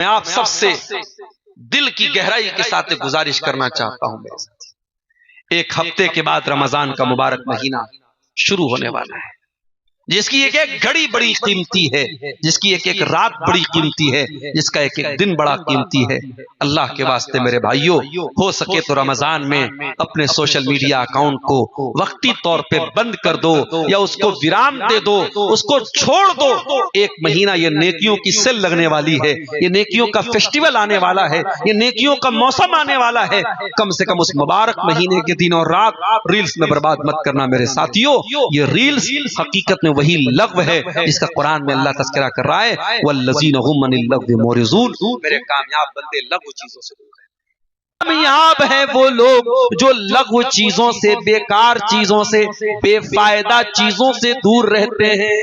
میں آپ سب سے دل کی گہرائی کے ساتھ گزارش کرنا چاہتا ہوں میرے ساتھ، ایک ہفتے کے بعد رمضان کا مبارک مہینہ شروع ہونے والا ہے، جس کی ایک ایک گھڑی بڑی قیمتی ہے، جس کی ایک ایک رات بڑی قیمتی ہے، جس کا ایک ایک دن بڑا قیمتی ہے۔ اللہ کے واسطے میرے بھائیوں، ہو سکے تو رمضان میں اپنے سوشل میڈیا اکاؤنٹ کو وقتی طور پہ بند کر دو یا اس کو ویرام دے دو، اس کو چھوڑ دو۔ ایک مہینہ یہ نیکیوں کی سیل لگنے والی ہے، یہ نیکیوں کا فیسٹیول آنے والا ہے، یہ نیکیوں کا موسم آنے والا ہے۔ کم سے کم اس مبارک مہینے کے دن اور رات ریلز میں برباد مت کرنا میرے ساتھیوں۔ یہ ریلز حقیقت میں وہی لغو ہے جس کا قرآن میں اللہ تذکرہ کر رہا ہے، وَالَّذِينَ هُمْ عَنِ اللَّغْوِ مُعْرِضُونَ۔ میرے کامیاب بندے لغو چیزوں سے دور ہیں۔ کامیاب ہیں وہ لوگ جو لغو چیزوں سے، بیکار چیزوں سے، بے فائدہ چیزوں سے دور رہتے ہیں۔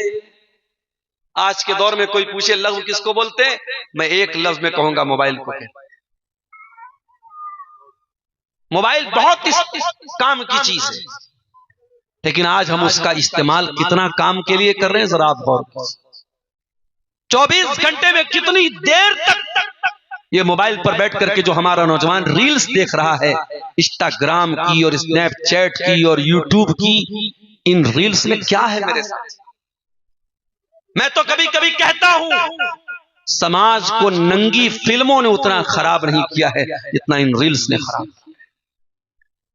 آج کے دور میں کوئی پوچھے لغو کس کو بولتے ہیں، میں ایک لفظ میں کہوں گا موبائل کو کہتے ہیں۔ موبائل بہت کام کی چیز ہے، لیکن آج ہم اس کا استعمال کتنا کام کے لیے کر رہے ہیں ذرا آپ غور کیجیے۔ 24 گھنٹے میں کتنی دیر تک یہ موبائل پر بیٹھ کر کے جو ہمارا نوجوان ریلز دیکھ رہا ہے، انسٹاگرام کی اور اسنیپ چیٹ کی اور یوٹیوب کی، ان ریلز میں کیا ہے میرے ساتھ؟ میں تو کبھی کبھی کہتا ہوں سماج کو ننگی فلموں نے اتنا خراب نہیں کیا ہے جتنا ان ریلز نے خراب کیا۔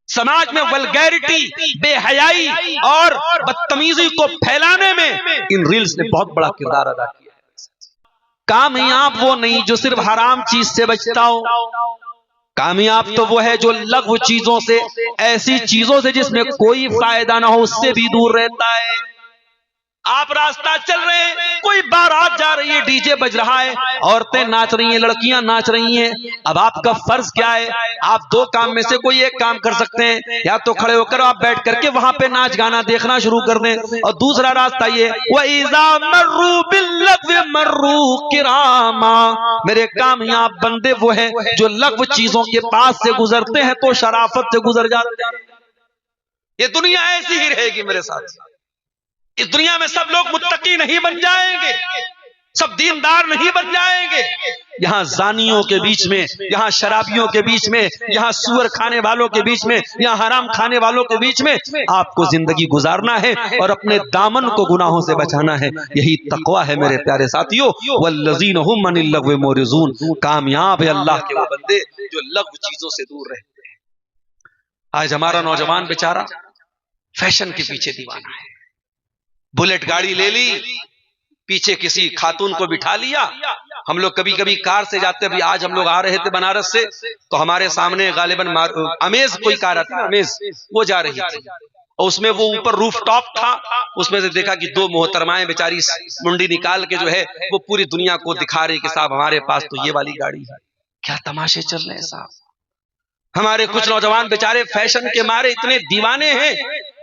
سماج میں ولگیرٹی، بے حیائی اور بدتمیزی کو پھیلانے میں ان ریلز نے بہت بڑا کردار ادا کیا ہے۔ کامیاب وہ نہیں جو صرف حرام چیز سے بچتا ہو، کامیاب تو وہ ہے جو لغو چیزوں سے، ایسی چیزوں سے جس میں کوئی فائدہ نہ ہو، اس سے بھی دور رہتا ہے۔ آپ راستہ چل رہے ہیں، کوئی بارات جا رہی ہے، ڈی جے بج رہا ہے، عورتیں ناچ رہی ہیں، لڑکیاں ناچ رہی ہیں۔ اب آپ کا فرض کیا ہے؟ آپ دو کام میں سے کوئی ایک کام کر سکتے ہیں، یا تو کھڑے ہو کر آپ بیٹھ کر کے وہاں پہ ناچ گانا دیکھنا شروع کر دیں، اور دوسرا راستہ یہ وَإِذَا مَرُّوا بِاللَّغْوِ مَرُّوا كِرَامًا۔ میرے کامیاب بندے وہ ہیں جو لغو چیزوں کے پاس سے گزرتے ہیں تو شرافت سے گزر جاتے ہیں۔ یہ دنیا ایسی ہی رہے گی میرے ساتھ۔ اس دنیا میں سب لوگ متقی نہیں بن جائیں گے، سب دیندار نہیں بن جائیں گے۔ یہاں زانیوں کے بیچ میں، یہاں شرابیوں کے بیچ میں، یہاں سور کھانے والوں کے بیچ میں، یہاں حرام کھانے والوں کے بیچ میں آپ کو زندگی گزارنا ہے اور اپنے دامن کو گناہوں سے بچانا ہے۔ یہی تقویٰ ہے میرے پیارے ساتھیوں۔ وَالَّذِينَ هُمْ عَنِ اللَّغْوِ مُعْرِضُونَ۔ کامیاب ہے اللہ کے وہ بندے جو لغو چیزوں سے دور رہتے ہیں۔ آج ہمارا نوجوان بیچارہ فیشن کے پیچھے دیوانہ ہے، بلیٹ گاڑی لے لی، پیچھے کسی خاتون کو بٹھا لیا۔ ہم لوگ کبھی کبھی کار سے جاتے، ابھی آج ہم لوگ آ رہے تھے بنارس سے، تو ہمارے سامنے غالباً امیز کوئی کار آتی ہے، امیز وہ جا رہی تھی، اور اس میں وہ اوپر روف ٹاپ تھا، اس میں سے دیکھا کہ دو محترمائیں بیچاری منڈی نکال کے جو ہے وہ پوری دنیا کو دکھا رہی کہ صاحب ہمارے پاس تو یہ والی گاڑی ہے۔ کیا تماشے چل رہے ہیں صاحب! ہمارے کچھ نوجوان بیچارے فیشن کے مارے اتنے دیوانے ہیں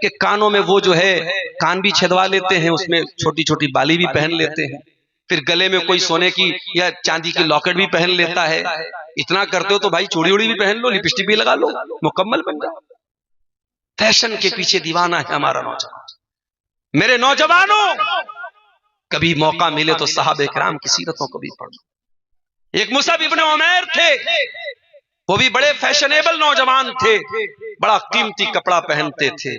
کہ کانوں میں وہ جو ہے کان بھی چھدوا لیتے ہیں، اس میں چھوٹی چھوٹی بالی بھی پہن لیتے ہیں، پھر گلے میں کوئی سونے کی یا چاندی کی لاکٹ بھی پہن لیتا ہے۔ اتنا کرتے ہو تو بھائی چوڑی اڑی بھی پہن لو، لپسٹک بھی لگا لو، مکمل بن جاؤ۔ فیشن کے پیچھے دیوانہ ہے ہمارا نوجوان۔ میرے نوجوانوں، کبھی موقع ملے تو صحابہ کرام کی سیرتوں کو بھی پڑھو۔ ایک مصعب ابن عمیر تھے، وہ بھی بڑے فیشنیبل نوجوان تھے، بڑا قیمتی کپڑا پہنتے تھے،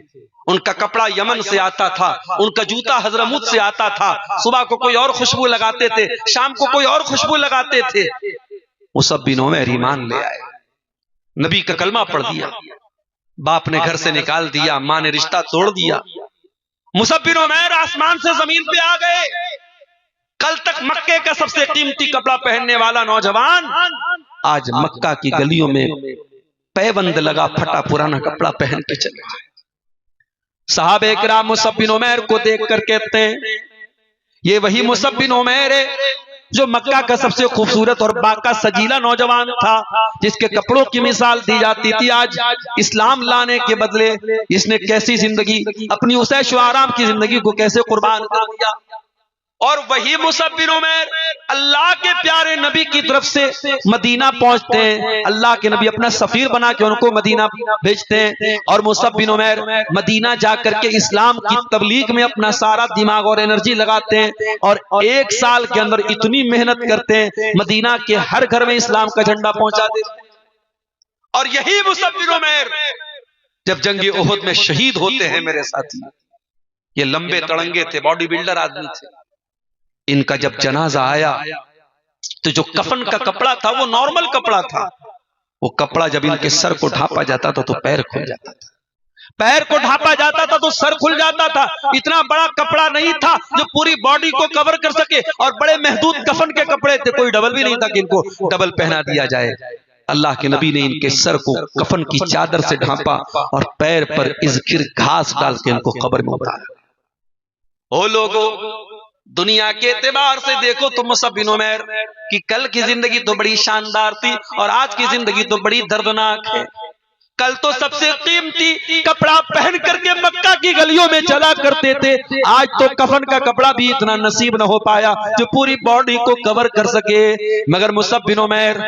ان کا کپڑا یمن سے آتا تھا، ان کا جوتا حضرموت سے آتا تھا، صبح کو کوئی اور خوشبو لگاتے تھے، شام کو کوئی اور خوشبو لگاتے تھے۔ مصعب بن عمیر ایمان لے آئے، نبی کا کلمہ پڑھ دیا، باپ نے گھر سے نکال دیا، ماں نے رشتہ توڑ دیا۔ مصعب بن عمیر آسمان سے زمین پہ آ گئے۔ کل تک مکے کا سب سے قیمتی کپڑا پہننے والا نوجوان آج مکہ کی گلیوں میں پیبند لگا پھٹا پرانا کپڑا پہن کے چل رہا ہے۔ صحابہ کرام مصعب بن عمیر کو دیکھ کر کہتے ہیں یہ وہی مصعب بن عمیر ہے جو مکہ کا سب سے خوبصورت اور باقا سجیلا نوجوان تھا، جس کے کپڑوں کی مثال دی جاتی تھی۔ آج اسلام لانے کے بدلے اس نے کیسی زندگی، اپنی عیش و آرام کی زندگی کو کیسے قربان کر دیا۔ اور وہی مصعب بن عمیر اللہ کے پیارے نبی کی طرف سے مدینہ پہنچتے ہیں، اللہ کے نبی اپنا سفیر بنا کے ان کو مدینہ بھیجتے ہیں، اور مصعب بن عمیر مدینہ جا کر کے اسلام کی تبلیغ میں اپنا سارا دماغ اور انرجی لگاتے ہیں، اور 1 سال کے اندر اتنی محنت کرتے ہیں مدینہ کے ہر گھر میں اسلام کا جھنڈا پہنچا دیتے ہیں۔ اور یہی مصعب بن عمیر جب جنگ احد میں شہید ہوتے ہیں میرے ساتھی، یہ لمبے تڑنگے تھے، باڈی بلڈر آدمی تھے، ان کا جب جنازہ آیا تو جو کفن کا کپڑا تھا وہ نارمل کپڑا تھا، وہ کپڑا جب ان کے سر کو ڈھانپا جاتا تھا تو پیر کھل جاتا تھا، پیر کو ڈھانپا جاتا تھا تو سر کھل جاتا تھا۔ اتنا بڑا کپڑا نہیں تھا جو پوری باڈی کو کور کر سکے، اور بڑے محدود کفن کے کپڑے تھے، کوئی ڈبل بھی نہیں تھا کہ ان کو ڈبل پہنا دیا جائے۔ اللہ کے نبی نے ان کے سر کو کفن کی چادر سے ڈھانپا اور پیر پر اذکر گھاس ڈال کے ان کو قبر میں اتارا۔ او لوگو، دنیا کے اعتبار سے دیکھو تو مصعب بن عمیر کی کل کی زندگی تو بڑی شاندار تھی، اور آج کی زندگی تو بڑی دردناک ہے۔ کل تو سب سے قیمتی کپڑا پہن کر کے مکہ کی گلیوں میں چلا کرتے تھے، آج تو کفن کا کپڑا بھی اتنا نصیب نہ ہو پایا جو پوری باڈی کو کور کر سکے۔ مگر مصعب بن عمیر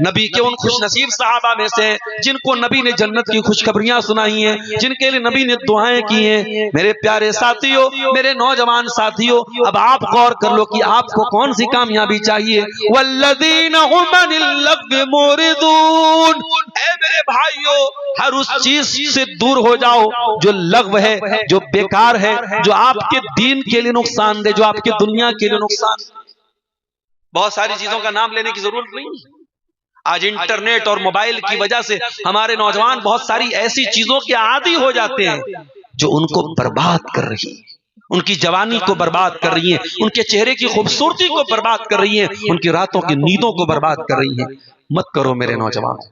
نبی کے ان خوش نصیب صحابہ میں سے جن کو نبی نے جنت کی خوشخبریاں سنائی ہیں، جن کے لیے نبی نے دعائیں کی ہیں۔ میرے پیارے ساتھیوں، میرے نوجوان ساتھیوں، اب آپ غور کر لو کہ آپ کو کون سی کامیابی چاہیے۔ والذین هم عن اللغو معرضون، اے میرے بھائیوں، ہر اس چیز سے دور ہو جاؤ جو لغو ہے، جو بیکار ہے، جو آپ کے دین کے لیے نقصان دے، جو آپ کے دنیا کے لیے نقصان دے۔ بہت ساری چیزوں کا نام لینے کی ضرورت نہیں ہے۔ آج انٹرنیٹ اور موبائل کی وجہ سے ہمارے نوجوان بہت ساری ایسی چیزوں کے عادی ہو جاتے ہیں جو ان کو برباد کر رہی ہیں، ان کی جوانی کو برباد کر رہی ہیں، ان کے چہرے کی خوبصورتی کو برباد کر رہی ہیں، ان کی راتوں کی نیندوں کو برباد کر رہی ہیں۔ مت کرو میرے نوجوان،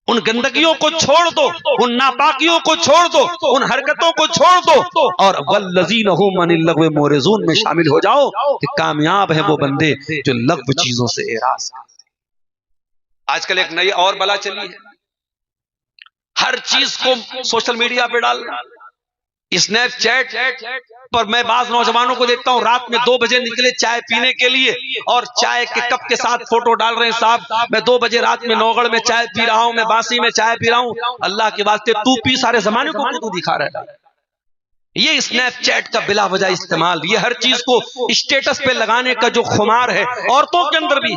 ان گندگیوں کو چھوڑ دو، ان ناپاکیوں کو چھوڑ دو، ان حرکتوں کو چھوڑ دو، اور والذین هم عن اللغو معرضون میں شامل ہو جاؤ کہ کامیاب ہیں وہ بندے جو لغو چیزوں سے اعراض کرتے۔ آج کل ایک نئی اور بلا چلی ہے، ہر چیز کو سوشل میڈیا پہ ڈالنا۔ اسنیپ چیٹ پر میں بعض نوجوانوں کو دیکھتا ہوں رات میں 2 بجے نکلے چائے پینے کے لیے، اور چائے کے کپ کے ساتھ فوٹو ڈال رہے ہیں، صاحب میں 2 بجے رات میں نوگڑ میں چائے پی رہا ہوں، میں باسی میں چائے پی رہا ہوں۔ اللہ کے واسطے تو پی، سارے زمانے کو تو دکھا رہا ہے۔ یہ اسنیپ چیٹ کا بلا وجہ استعمال، یہ ہر چیز کو اسٹیٹس پہ لگانے کا جو خمار ہے عورتوں کے اندر بھی۔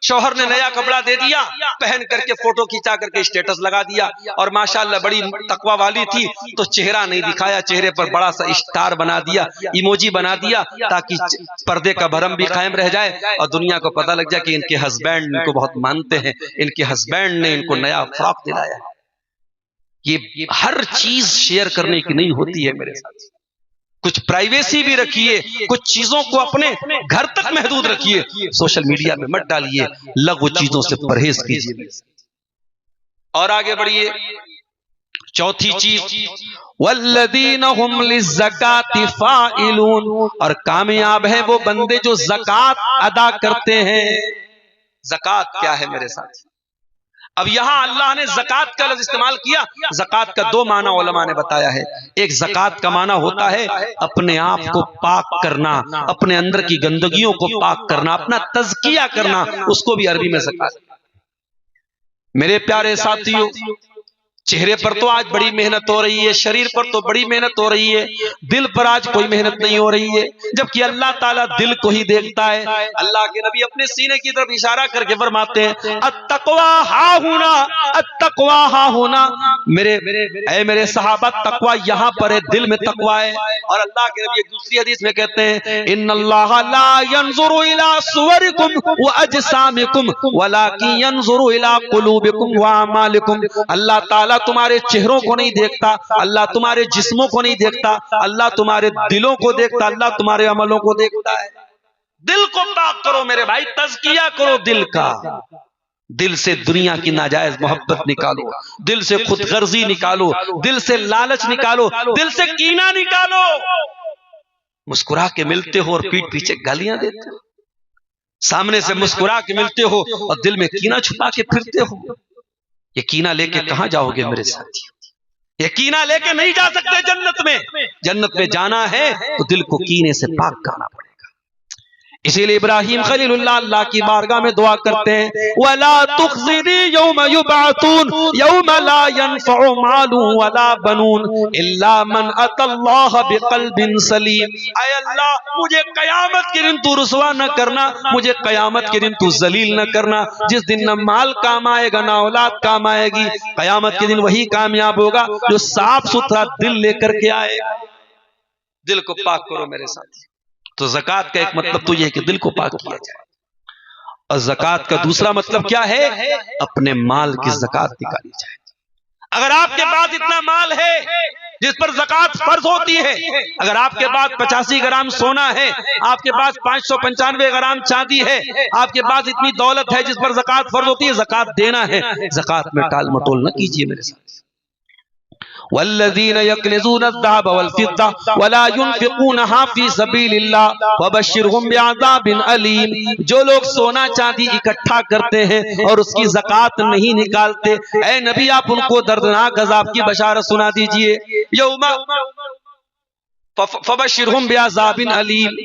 شوہر نے نیا کپڑا دے دیا، پہن کر کے فوٹو کھینچا کر کے اسٹیٹس لگا دیا، اور ماشاءاللہ بڑی تقوی والی تھی تو چہرہ نہیں دکھایا، چہرے پر بڑا سا اسٹار بنا دیا، ایموجی بنا دیا، تاکہ پردے کا بھرم بھی قائم رہ جائے اور دنیا کو پتہ لگ جائے کہ ان کے ہسبینڈ ان کو بہت مانتے ہیں، ان کے ہسبینڈ نے ان کو نیا فراق دلایا۔ یہ ہر چیز شیئر کرنے کی نہیں ہوتی ہے میرے ساتھ، کچھ پرائیویسی بھی رکھیے، کچھ چیزوں کو اپنے گھر تک محدود رکھیے، سوشل میڈیا میں مت ڈالیے، لغو چیزوں سے پرہیز کیجیے۔ اور آگے بڑھیے، چوتھی چیز والذین هم للزکاۃ فاعلون، اور کامیاب ہیں وہ بندے جو زکوٰۃ ادا کرتے ہیں۔ زکوٰۃ کیا ہے میرے ساتھ؟ اب یہاں اللہ نے زکوٰۃ کا لفظ استعمال کیا، زکوٰۃ کا 2 معنی علماء نے بتایا ہے۔ ایک زکوٰۃ کا معنی ہوتا ہے اپنے آپ کو پاک کرنا، اپنے اندر کی گندگیوں کو پاک کرنا، اپنا تزکیہ کرنا، اس کو بھی عربی میں زکوٰۃ۔ میرے پیارے ساتھیوں، چہرے پر تو آج بڑی محنت ہو رہی ہے، شریر پر تو بڑی محنت ہو رہی ہے، دل پر آج کوئی محنت نہیں ہو رہی ہے، جبکہ اللہ تعالیٰ دل کو ہی دیکھتا ہے۔ اللہ کے نبی اپنے سینے کی طرف اشارہ کر کے فرماتے ہیں التقویٰ ہا ہونا، التقویٰ ہا ہونا، میرے صحابہ تقویٰ یہاں پر ہے، دل میں تقویٰ ہے۔ اور اللہ کے نبی ایک دوسری حدیث میں کہتے ہیں ان اللہ لا ينظر الى صورکم واجسامکم ولکن ينظر الى قلوبکم واعمالکم، اللہ تعالیٰ تمہارے چہروں کو نہیں دیکھتا، اللہ تمہارے جسموں کو نہیں دیکھتا، اللہ تمہارے دلوں کو دیکھتا، اللہ تمہارے عملوں کو دیکھتا ہے۔ دل کو پاک کرو میرے بھائی، تزکیہ کرو دل کا، دل سے دنیا کی ناجائز محبت نکالو، دل سے خود غرضی نکالو، دل سے لالچ نکالو، دل سے کینہ نکالو۔ مسکرا کے ملتے ہو اور پیٹ پیچھے گالیاں دیتے ہو، سامنے سے مسکرا کے ملتے ہو اور دل میں کینہ چھپا کے پھرتے ہو۔ یہ کینہ لے کے کہاں جاؤ گے میرے ساتھی؟ یہ کینہ لے کے نہیں جا سکتے جنت میں۔ جنت میں جانا ہے تو دل کو کینے سے پاک کرنا پڑے گا۔ اسی لیے ابراہیم خلیل اللہ اللہ کی بارگاہ میں دعا کرتے ہیں وَلَا تُخْزِنِي يَوْمَ يُبْعَثُونَ يَوْمَ لَا يَنْفَعُ مَالٌ وَلَا بَنُونَ إِلَّا مَنْ أَتَى اللَّهَ بِقَلْبٍ سَلِيمٍ۔ اے اللہ مجھے قیامت کے دن تو رسوا نہ کرنا، مجھے قیامت کے دن تو ذلیل نہ کرنا، جس دن نہ مال کام آئے گا نہ اولاد کام آئے گی، قیامت کے دن وہی کامیاب ہوگا جو صاف ستھرا دل لے کر کے آئے گا۔ دل کو پاک کرو میرے ساتھ۔ تو زکوٰۃ کا ایک مطلب تو یہ ہے کہ دل کو پاک کیا جائے، اور زکوٰۃ کا دوسرا مطلب کیا ہے؟ اپنے مال کی زکوٰۃ نکالی جائے۔ اگر آپ کے پاس اتنا مال ہے جس پر زکوٰۃ فرض ہوتی ہے، اگر آپ کے پاس 85 گرام سونا ہے، آپ کے پاس 595 گرام چاندی ہے، آپ کے پاس اتنی دولت ہے جس پر زکوٰۃ فرض ہوتی ہے، زکوٰۃ دینا ہے، زکوٰۃ میں ٹال مٹول نہ کیجیے میرے ساتھ۔ والذین یکنزون الذهب والفضة ولا ينفقونها في سبيل الله فبشرهم بعذاب علیم۔ جو لوگ سونا چاندی اکٹھا کرتے ہیں اور اس کی زکوٰۃ نہیں نکالتے، اے نبی آپ ان کو دردناک عذاب کی بشارت سنا دیجئے۔ یوم فبشرهم بعذاب علیم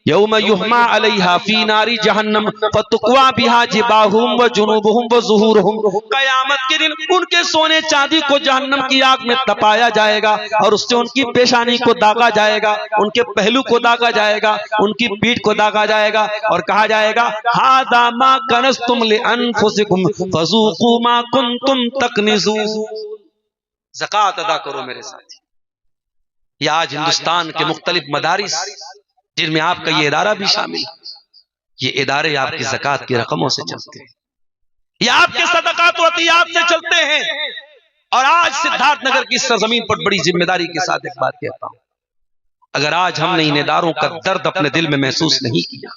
یوم یحمى علیہا فی نار جہنم فتقوی بہا جباہہم وجنوبہم وظہورہم۔ قیامت کے دن ان کے سونے چاندی کو جہنم کی آگ میں تپایا جائے گا، اور اس سے ان کی پیشانی کو داغا جائے گا، ان کے پہلو کو داغا جائے گا، ان کی پیٹھ کو داغا جائے گا، اور کہا جائے گا ھذا ما کنزتم لانفسکم فذوقوا ما کنتم تکنزون۔ زکوٰۃ ادا کرو میرے ساتھ۔ یہ آج ہندوستان کے مختلف مدارس جن میں آپ کا یہ ادارہ بھی شامل ہے، یہ ادارے آپ کی زکوٰۃ کی رقموں سے چلتے ہیں، یہ آپ کے صدقات و عطیات سے چلتے ہیں۔ اور آج سدھارتھ نگر کی سرزمین پر بڑی ذمہ داری کے ساتھ ایک بات کہتا ہوں، اگر آج ہم نے ان اداروں کا درد اپنے دل میں محسوس نہیں کیا،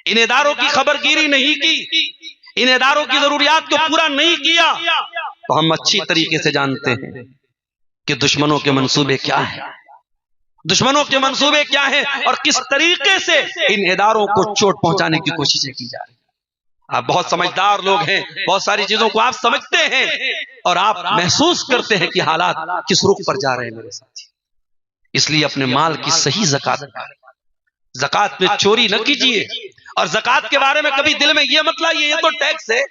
ان اداروں کی خبر گیری نہیں کی، ان اداروں کی ضروریات کو پورا نہیں کیا، تو ہم اچھی طریقے سے جانتے ہیں کہ دشمنوں کے منصوبے کیا ہیں، دشمنوں کے منصوبے کیا ہیں، اور کس طریقے سے ان اداروں کو چوٹ پہنچانے کی کوششیں کی جا رہی ہیں۔ آپ بہت سمجھدار لوگ ہیں، بہت ساری چیزوں کو آپ سمجھتے ہیں، اور آپ محسوس کرتے ہیں کہ حالات کس رخ پر جا رہے ہیں میرے ساتھی۔ اس لیے اپنے مال کی صحیح زکوٰۃ نکالیں، زکوٰۃ میں چوری نہ کیجیے، اور زکوٰۃ کے بارے میں کبھی دل میں یہ مت لائیے یہ تو ٹیکس ہے۔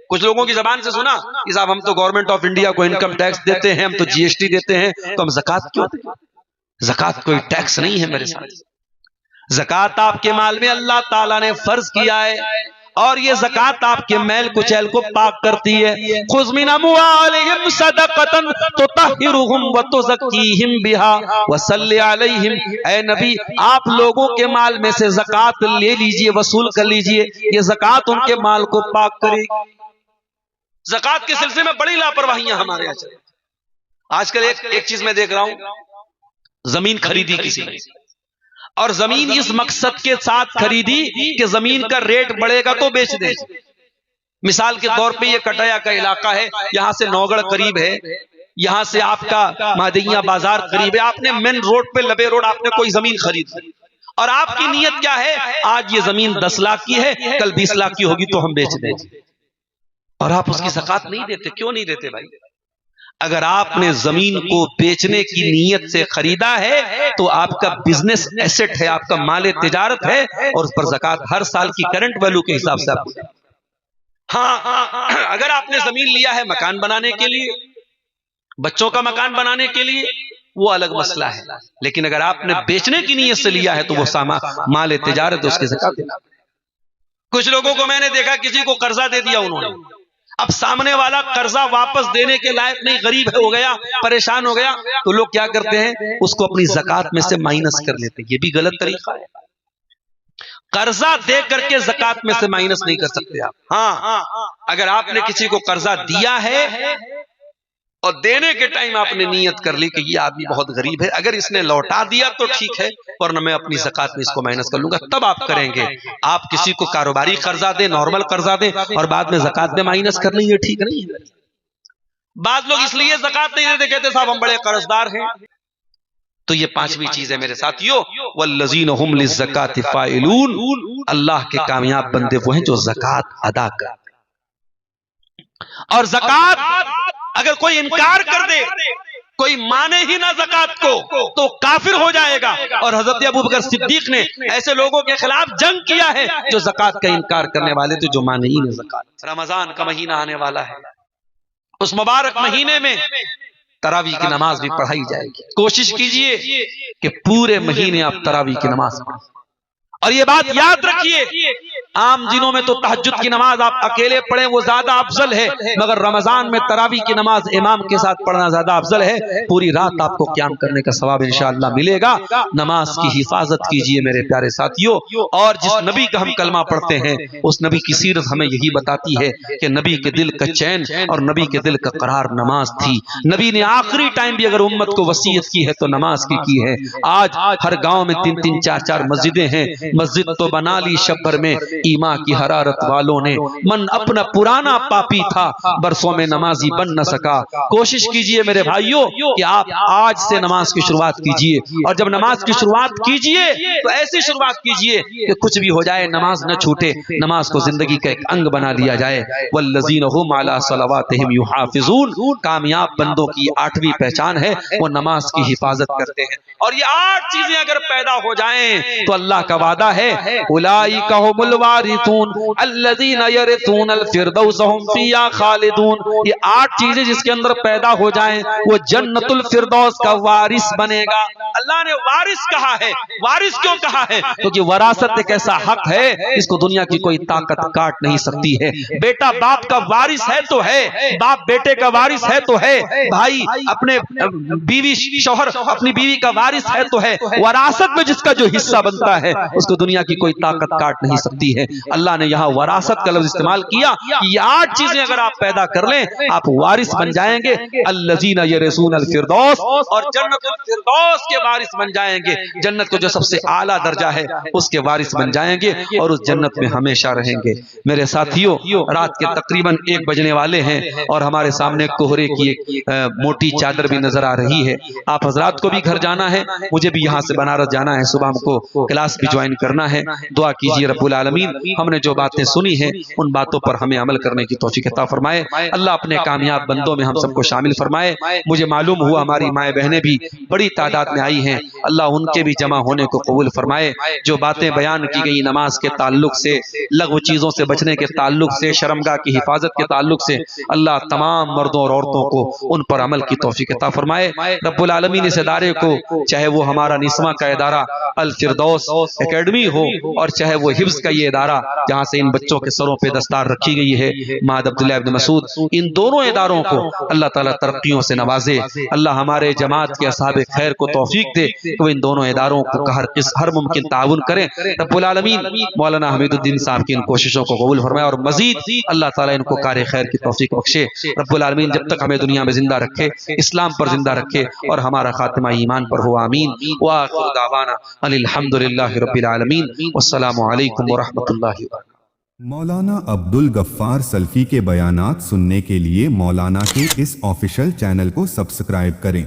کچھ لوگوں کی زبان سے سنا کہ صاحب ہم تو گورنمنٹ آف انڈیا کو انکم ٹیکس دیتے ہیں، ہم تو جی ایس ٹی دیتے ہیں، تو ہم زکوٰۃ کیوں دیں؟ زکوٰۃ کوئی ٹیکس نہیں ہے میرے ساتھ۔ زکوٰۃ آپ کے مال میں اللہ تعالیٰ نے فرض کیا ہے، اور یہ زکوٰۃ آپ کے میل کچیل کو پاک کرتی ہے۔ خذ من اموالہم صدقۃ تطہرہم وتزکیہم بہا وصلی علیہم۔ اے نبی آپ لوگوں کے مال میں سے زکوٰۃ لے لیجئے، وصول کر لیجئے، یہ زکوٰۃ ان کے مال کو پاک کرے گی۔ زکوٰۃ کے سلسلے میں بڑی لاپرواہیاں ہمارے یہاں چل رہی ہیں۔ آج کل ایک چیز میں دیکھ رہا ہوں، زمین خریدی کسی نے، اور زمین اس مقصد کے ساتھ خریدی کہ زمین کا ریٹ بڑھے گا تو بیچ دے۔ مثال کے طور پہ یہ کٹیا کا علاقہ ہے، یہاں سے نوگڑھ قریب ہے، یہاں سے آپ کا مادیہ بازار قریب ہے، آپ نے مین روڈ پہ لبے روڈ آپ نے کوئی زمین خرید لی، اور آپ کی نیت کیا ہے؟ آج یہ زمین 10 لاکھ کی ہے، کل 20 لاکھ کی ہوگی تو ہم بیچ دیں گے، اور آپ اس کی زکوٰۃ نہیں دیتے۔ کیوں نہیں دیتے بھائی؟ اگر آپ نے زمین کو بیچنے کی نیت سے خریدا ہے تو آپ کا بزنس ایسٹ ہے، آپ کا مال تجارت ہے، اور اس پر زکوٰۃ ہر سال کی کرنٹ ویلو کے حساب سے آپ کو۔ ہاں اگر آپ نے زمین لیا ہے مکان بنانے کے لیے، بچوں کا مکان بنانے کے لیے، وہ الگ مسئلہ ہے، لیکن اگر آپ نے بیچنے کی نیت سے لیا ہے تو وہ مال تجارت ہے، اس کی زکوٰۃ دینا۔ کچھ لوگوں کو میں نے دیکھا کسی کو قرضہ دے دیا انہوں نے، اب سامنے والا قرضہ واپس دینے کے لائق نہیں، غریب ہو گیا، پریشان ہو گیا، تو لوگ کیا کرتے ہیں؟ اس کو اپنی زکوٰۃ میں سے مائنس کر لیتے ہیں۔ یہ بھی غلط طریقہ ہے، قرضہ دے کر کے زکوٰۃ میں سے مائنس نہیں کر سکتے آپ۔ ہاں اگر آپ نے کسی کو قرضہ دیا ہے اور دینے کے ٹائم آپ نے نیت کر لی کہ یہ آدمی بہت غریب ہے، اگر اس نے لوٹا دیا تو ٹھیک ہے، ورنہ میں اپنی زکوٰۃ میں اس کو مائنس کر لوں گا، تب آپ کریں گے۔ آپ کسی کو کاروباری قرضہ دیں، نارمل قرضہ دیں، اور بعد میں زکوٰۃ میں مائنس کر لیں، یہ ٹھیک نہیں ہے۔ بعض لوگ اس لیے زکوٰۃ نہیں دیتے، کہتے صاحب ہم بڑے قرض دار ہیں۔ تو یہ 5ویں چیز ہے میرے ساتھیو، والذین هم للزکاۃ فاعلون۔ اللہ کے کامیاب بندے وہ ہیں جو زکوٰۃ ادا کرتے، اور زکوٰۃ اگر کوئی انکار کر دے کوئی مانے ہی نہ زکات کو تو کافر ہو جائے گا. اور حضرت ابوبکر صدیق نے ایسے لوگوں کے خلاف جنگ کیا ہے جو زکات کا انکار کرنے والے تھے، جو مانے ہی نہیں زکات. رمضان کا مہینہ آنے والا ہے، اس مبارک مہینے میں تراویح کی نماز بھی پڑھائی جائے گی. کوشش کیجئے کہ پورے مہینے آپ تراویح کی نماز پڑھیں. اور یہ بات یاد رکھیے، عام دنوں میں تو تہجد کی نماز آپ اکیلے پڑھیں وہ زیادہ افضل ہے، مگر رمضان میں تراویح کی نماز امام کے ساتھ پڑھنا زیادہ افضل ہے. پوری رات آپ کو قیام کرنے کا ثواب انشاءاللہ ملے گا. نماز کی حفاظت کیجئے میرے پیارے ساتھیوں. اور جس نبی کا ہم کلمہ پڑھتے ہیں اس نبی کی سیرت ہمیں یہی بتاتی ہے کہ نبی کے دل کا چین اور نبی کے دل کا قرار نماز تھی. نبی نے آخری ٹائم بھی اگر امت کو وصیت کی ہے تو نماز کی ہے. آج ہر گاؤں میں 3-3 4-4 مسجدیں ہیں. مسجد تو بنا لی شب بھر میں ایمان کی حرارت والوں نے. من اپنا پرانا پاپی تھا، برسوں میں نمازی بن نہ سکا. کوشش کیجئے میرے بھائیوں کہ آپ آج سے نماز کی شروعات کیجئے. اور جب نماز کی شروعات کیجئے تو ایسی شروعات کیجئے کہ کچھ بھی ہو جائے نماز نہ چھوٹے. نماز کو زندگی کا ایک انگ بنا لیا جائے. والذین هم علی صلواتہم یحافظون. کامیاب بندوں کی 8ویں پہچان ہے وہ نماز کی حفاظت کرتے ہیں. اور یہ 8 چیزیں اگر پیدا ہو جائیں تو اللہ کا وعدہ ہے اولئک هم الوارثون الذین یرثون الفردوس هم فیہا خالدون. یہ 8 چیزیں جس کے اندر پیدا ہو جائیں وہ جنت الفردوس کا وارث بنے گا. اللہ نے وارث کہا ہے. وارث کیوں کہا ہے؟ کیونکہ وراثت ایک ایسا حق ہے اس کو دنیا کی کوئی طاقت کاٹ نہیں سکتی ہے. بیٹا باپ کا وارث ہے تو ہے، باپ بیٹے کا وارث ہے تو ہے، بھائی اپنے بیوی شوہر اپنی بیوی کا وارث ہے تو ہے. وراثت میں جس کا جو حصہ بنتا ہے اس کو دنیا کی کوئی طاقت کاٹ نہیں سکتی ہے. اللہ نے یہاں وراثت کا لفظ استعمال کیا. یہ 8 چیزیں اگر آپ پیدا کر لیں آپ وارث بن جائیں گے. الذین یرثون الفردوس، اور جنت الفردوس کے وارث بن جائیں گے. جنت کو جو سب سے اعلیٰ درجہ ہے اس کے وارث بن جائیں گے اور اس جنت میں ہمیشہ رہیں گے. میرے ساتھیوں، رات کے تقریباً 1 بجنے والے ہیں اور ہمارے سامنے کوہرے کی ایک موٹی چادر بھی نظر آ رہی ہے. آپ حضرات کو بھی گھر جانا ہے، مجھے بھی یہاں سے بنارس جانا ہے. صبح ہم کو کلاس بھی جوائن کرنا ہے. دعا کیجیے رب العالمین ہم نے جو باتیں سنی ہیں ان باتوں پر ہمیں عمل کرنے کی توفیق عطا فرمائے. اللہ اپنے کامیاب بندوں میں ہم سب کو شامل فرمائے. مجھے معلوم ہوا ہماری مائیں بہنیں بھی بڑی تعداد میں آئی ہیں. اللہ ان کے بھی جمع ہونے کو قبول فرمائے. جو باتیں بیان کی گئی نماز کے تعلق سے، لغو چیزوں سے بچنے کے تعلق سے، شرمگاہ کی حفاظت کے تعلق سے، اللہ تمام مردوں اور عورتوں کو ان پر عمل کی توفیق عطا فرمائے. رب العالمین اس ادارے کو، چاہے وہ ہمارا نسواں کا ادارہ الفردوس اکیڈمی ہو اور چاہے وہ حفظ کا یہ ادارہ جہاں سے ان بچوں کے سروں پہ دستار رکھی گئی ہے مہد عبداللہ ابن مسعود، ان دونوں اداروں کو اللہ تعالیٰ ترقیوں سے نوازے. اللہ ہمارے جماعت کے اصحاب خیر کو توفیق دے کہ وہ ان دونوں اداروں کو ہر ممکن تعاون کریں. رب العالمین مولانا حمید الدین صاحب کی ان کوششوں کو قبول فرمائے اور مزید اللہ تعالیٰ ان کو کار خیر کی توفیق بخشے. رب العالمین جب تک ہمیں دنیا میں زندہ رکھے اسلام پر زندہ رکھے اور ہمارا خاتمہ ایمان پر ہو. آمین. وآخر دعوانا الحمدللہ رب العالمین والسلام علیکم ورحمۃ اللہ وبرکاتہ. مولانا عبدالغفار سلفی کے بیانات سننے کے لیے مولانا کے اس آفیشل چینل کو سبسکرائب کریں.